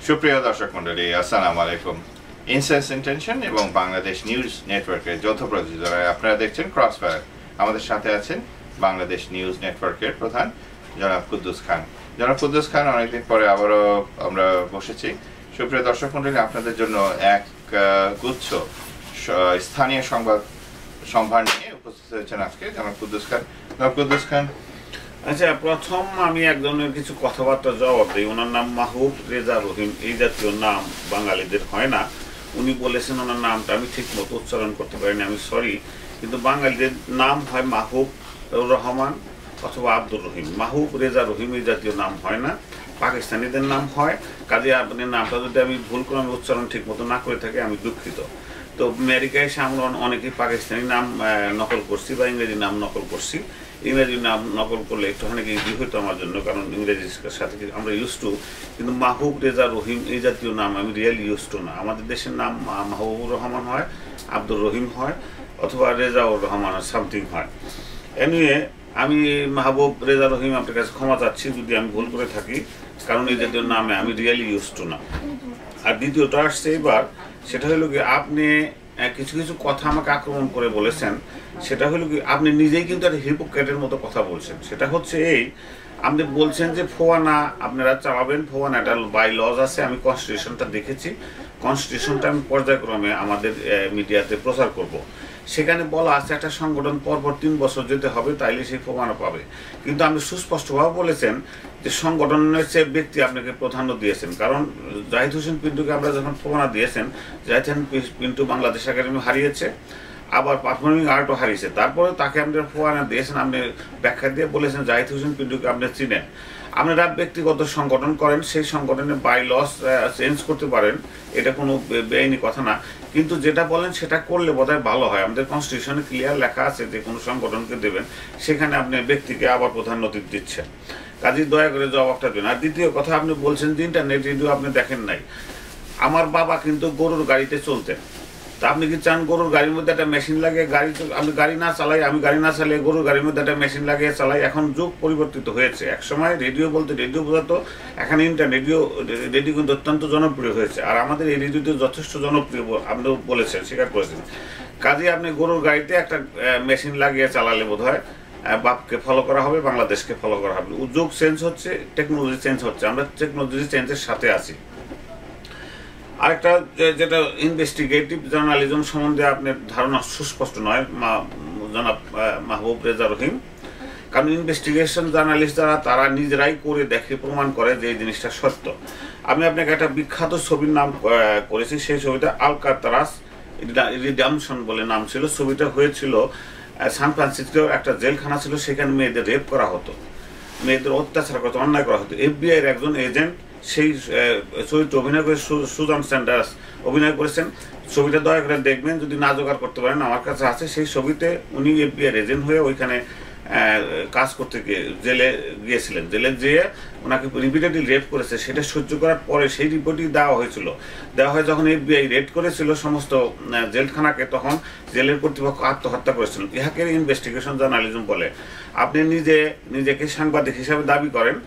সুপ্রিয় দর্শক মণ্ডলী, আসসালামু আলাইকুম। ইনসেন্স ইন্টেনশন এবং বাংলাদেশ নিউজ নেটওয়ার্কের যৌথ প্রযোজনায় আপনারা দেখছেন ক্রসফায়ার। আমাদের সাথে আছেন বাংলাদেশ নিউজ নেটওয়ার্কের প্রধান জনাব কুদ্দুস খান। জনাব কুদ্দুস খান, অনেকদিন পরে আবারও আমরা বসেছি। সুপ্রিয় দর্শক মণ্ডলী, আপনাদের জন্য এক গুচ্ছ স্থানীয় সংবাদ সম্ভার নিয়ে উপস্থিত হয়েছেন আজকে জনাব কুদ্দুস খান। জনাব কুদ্দুস খান, আচ্ছা, প্রথম আমি একজনের কিছু কথাবার্তা জবাব দিই। ওনার নাম মাহবুব রেজা রহিম। এই জাতীয় নাম বাঙালিদের হয় না। উনি বলেছেন ওনার নামটা আমি ঠিক মতো উচ্চারণ করতে পারিনি, আমি সরি। কিন্তু বাঙালিদের নাম হয় মাহবুব রহমান অথবা আব্দুর রহিম। মাহবুব রেজা রহিম এই জাতীয় নাম হয় না, পাকিস্তানিদের নাম হয়। কাজে আপনার নামটা যদি আমি ভুল করে আমি উচ্চারণ ঠিক মতো না করে থাকি, আমি দুঃখিত। তো আমেরিকায় এসে আমরা অনেকেই পাকিস্তানি নাম নকল করছি বা ইংরেজি নাম নকল করছি। ইংরেজি নাম নকল করলে একটুখানি ইজি হতো আমার জন্য, কারণ ইংরেজির সাথে আমরা ইউজ টু। কিন্তু মাহবুব রেজা রহিম এই জাতীয় নাম আমি রিয়েলি ইউজ টু না। আমাদের দেশের নাম মাহবুবুর রহমান হয়, আব্দুর রহিম হয়, অথবা রেজাউর রহমান সামথিং হয়। এনিওয়ে, আমি মাহবুব রেজা রহিম আপনার কাছে ক্ষমা চাচ্ছি যদি আমি ভুল করে থাকি, কারণ এই জাতীয় নামে আমি রিয়েলি ইউজ টু না। আর দ্বিতীয়টা আসছে এবার, সেটা হলো কি আপনি কিছু কিছু কথা আমাকে আক্রমণ করে বলেছেন। সেটা হলো কি আপনি নিজেই কিন্তু একটা হিপোক্রেটের মতো কথা বলছেন। সেটা হচ্ছে এই, আপনি বলছেন যে ফোয়ানা আপনারা চালাবেন, ফোয়ানা একটা বাই লজ আছে। আমি কনস্টিটিউশনটা দেখেছি, কনস্টিটিউশনটা আমি পর্যায়ক্রমে আমাদের মিডিয়াতে প্রচার করব। সেখানে বলা আছে একটা সংগঠন পরপর 3 বছর যেতে হবে, তাইলে সেই ফোয়ানা পাবে। কিন্তু আপনি সুস্পষ্টভাবে বলেছেন যে সংগঠনের চেয়ে ব্যক্তি আপনাকে প্রাধান্য দিয়েছেন। কারণ জাহিদ হোসেন পিন্টুকে আমরা যখন ফোয়ানা দিয়েছেন, জাহিদ হোসেন পিন্টু বাংলাদেশ একাডেমি হারিয়েছে, আবার পারফর্মিং আর্টও হারিয়েছে। তারপরে তাকে আপনারা ফোয়ানা দিয়েছেন, আপনি ব্যাখ্যা দিয়ে বলেছেন জাহিদ হোসেন পিন্টুকে আপনি চিনেন। আপনারা ব্যক্তিগত সংগঠন করেন, সেই সংগঠনের বাই লস চেঞ্জ করতে পারেন, এটা কোনো বেআইনি কথা না। কিন্তু যেটা বলেন সেটা করলে বোধহয় ভালো হয়। আমাদের কনস্টিটিউশনে ক্লিয়ার লেখা আছে যে কোনো সংগঠনকে দেবেন, সেখানে আপনি ব্যক্তিকে আবার প্রধানমন্ত্রী দিচ্ছেন। কাজেই দয়া করে জবাবটা দিন। আর দ্বিতীয় কথা, আপনি বলছেন যে ইন্টারনেট রেডিও আপনি দেখেন নাই। আমার বাবা কিন্তু গরুর গাড়িতে চলতেন। তা আপনি কি চান গরুর গাড়ির মধ্যে একটা মেশিন লাগিয়ে আমি গাড়ি না চালাই, আমি গাড়ি না চালিয়ে গরুর গাড়ির মধ্যে একটা মেশিন লাগিয়ে চালাই? এখন যুগ পরিবর্তিত হয়েছে। এক সময় রেডিও বলতে রেডিও বোঝাতো, এখন রেডিও কিন্তু অত্যন্ত জনপ্রিয় হয়েছে। আর আমাদের এই রেডিওতে যথেষ্ট জনপ্রিয় আপনি বলেছেন, স্বীকার করেছেন। কাজে আপনি গরুর গাড়িতে একটা মেশিন লাগিয়ে চালালে বোধ হয় বাপকে ফলো করা হবে, বাংলাদেশকে ফলো করা হবে। যুগ চেঞ্জ হচ্ছে, টেকনোলজি চেঞ্জ হচ্ছে, আমরা টেকনোলজি চেঞ্জের সাথে আছি। আরেকটা যেটা ইনভেস্টিগেটিভ জার্নালিজম সম্বন্ধে আপনার ধারণা সুস্পষ্ট নয় জনাব মাহবুব রেজা রহিম। কারণ ইনভেস্টিগেশন জার্নালিস্ট যারা, তারা নিজেরাই করে দেখে প্রমাণ করে যে এই জিনিসটা সত্য। আমি আপনাকে একটা বিখ্যাত ছবির নাম করেছি, সেই ছবিটা আলকাতরাজ রিডামশন বলে নাম ছিল। ছবিটা হয়েছিল সান ফ্রান্সিসকো, একটা জেলখানা ছিল, সেখানে মেয়েদের রেপ করা হতো, মেয়েদের অত্যাচার করতো, অন্যায় করা হতো। FBI এর একজন এজেন্ট সেই চরিত্রে অভিনয় করে সুজান স্যান্ডার্স অভিনয় করেছেন। ছবিটা দয়া করে দেখবেন, যদি না জোগাড় করতে পারেন, আমার কাছে আছে। সেই ছবিতে উনি FBI এর এজেন্ট হয়ে ওইখানে কাজ করতে গিয়ে জেলে গিয়েছিলেন। জেলে যেয়ে ওনাকে রিপিটেডলি রেপ করেছে। সেটা সহ্য করার পরে সেই রিপোর্টই দেওয়া হয়েছিল। দেওয়া হয় যখন FBI রেড করেছিল সমস্ত জেলখানাকে, তখন জেলের কর্তৃপক্ষ আত্মহত্যা করেছিল। ইহাকে ইনভেস্টিগেশন জার্নালিজম বলে। আপনি নিজেকে সাংবাদিক হিসাবে দাবি করেন,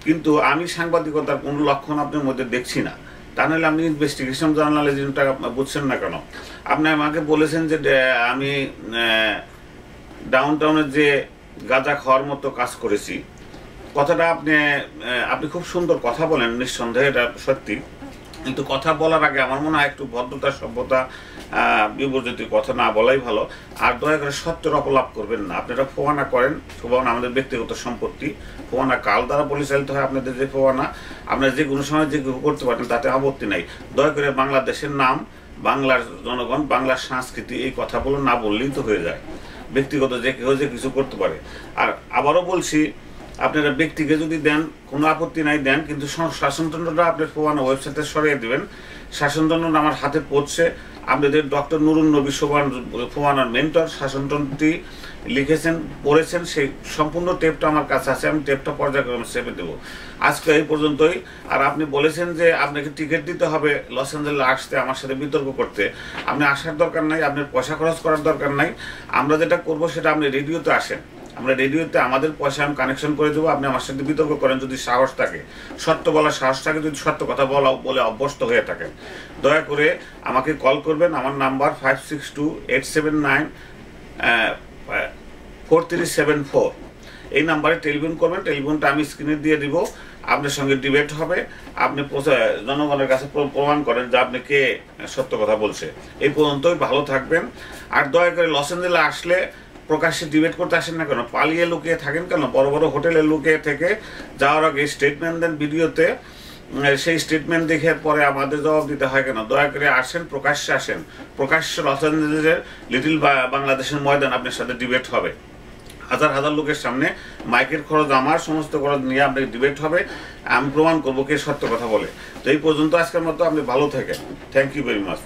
কিন্তু আমি সাংবাদিকতার কোনো লক্ষণ আপনার মধ্যে দেখছি না। তা নাহলে আপনি ইনভেস্টিগেশন জার্নালিজমটা বুঝছেন না কেন? আপনি আমাকে বলেছেন যে আমি ডাউনটাউনের যে গাঁজা খাওয়ার মতো কাজ করেছি। কথাটা আপনি খুব সুন্দর কথা বলেন, নিঃসন্দেহে এটা সত্যি। কিন্তু কথা বলার আগে আমার মনে হয় একটু ভদ্রতা, সভ্যতা, বিবর্জিত কথা না বলাই ভালো। আর দয়া করে সত্যের অপলাপ করবেন না। আপনারা ফোয়ানা করেন, ফোয়ানা আমাদের ব্যক্তিগত সম্পত্তি। ফোয়ানা কাল দ্বারা পরিচালিত হয়। আপনাদের যে ফোয়ানা, আপনারা যে কোনো সময় যে করতে পারেন, তাতে আপত্তি নাই। দয়া করে বাংলাদেশের নাম, বাংলার জনগণ, বাংলার সংস্কৃতি, এই কথাগুলো না বললেই তো হয়ে যায়। ব্যক্তিগত যে কেউ যে কিছু করতে পারে। আর আবারও বলছি, আপনারা ব্যক্তিকে যদি দেন কোনো আপত্তি নাই, দেন, কিন্তু শাসনতন্ত্রটা আপনার ফোয়ানা ওয়েবসাইটে সরিয়ে দেবেন। শাসনতন্ত্র আমার হাতে পড়ছে। আপনাদের ডক্টর নুরুন নবী ফোয়ানার মেন্টর শাসনতন্ত্রটি লিখেছেন, পড়েছেন। সেই সম্পূর্ণ টেপটা আমার কাছে আছে, আমি টেপটা পর্যায়ক্রমে চেপে দেবো। আজকে এই পর্যন্তই। আর আপনি বলেছেন যে আপনাকে টিকিট দিতে হবে লস অ্যাঞ্জেলেস আসতে, আমার সাথে বিতর্ক করতে। আপনি আসার দরকার নাই, আপনার পয়সা খরচ করার দরকার নাই। আমরা যেটা করব সেটা আপনি রেডিওতে আসেন, আমরা রেডিওতে আমাদের পয়সা আমি কানেকশন করে দেবো, আপনি আমার সাথে বিতর্ক করেন যদি সাহস থাকে, সত্য বলার সাহস থাকে, যদি সত্য কথা বলে অভ্যস্ত হয়ে থাকেন, দয়া করে আমাকে কল করবেন। আমার নাম্বার 5628794374। এই নাম্বারে টেলিফোন করবেন, টেলিফোনটা আমি স্ক্রিনে দিয়ে দিব, আপনার সঙ্গে ডিবেট হবে, আপনি জনগণের কাছে প্রমাণ করেন যে আপনি কে সত্য কথা বলছে। এই পর্যন্তই, ভালো থাকবেন। আর দয়া করে লস এঞ্জেলে আসলে প্রকাশ্যে ডিবেট করতে আসেন না কেন, পালিয়ে লুকিয়ে থাকেন কেন? বড় বড় হোটেলে লুকিয়ে থেকে যাওয়ার আগে স্টেটমেন্ট দেন ভিডিওতে, সেই স্টেটমেন্ট দেখে পরে আমাদের জবাব দিতে হয় কেন? দয়া করে আসেন, প্রকাশ্যে আসেন। প্রকাশ্যে লস এঞ্জেলেসের লিটল বাংলাদেশের ময়দান আপনার সাথে ডিবেট হবে, হাজার হাজার লোকের সামনে, মাইকের খরচ আমার, সমস্ত খরচ নিয়ে আপনাকে ডিবেট হবে, আমি প্রমাণ করবো কে সত্য কথা বলে। তো এই পর্যন্ত আজকের মতো, আপনি ভালো থাকেন। Thank you very much.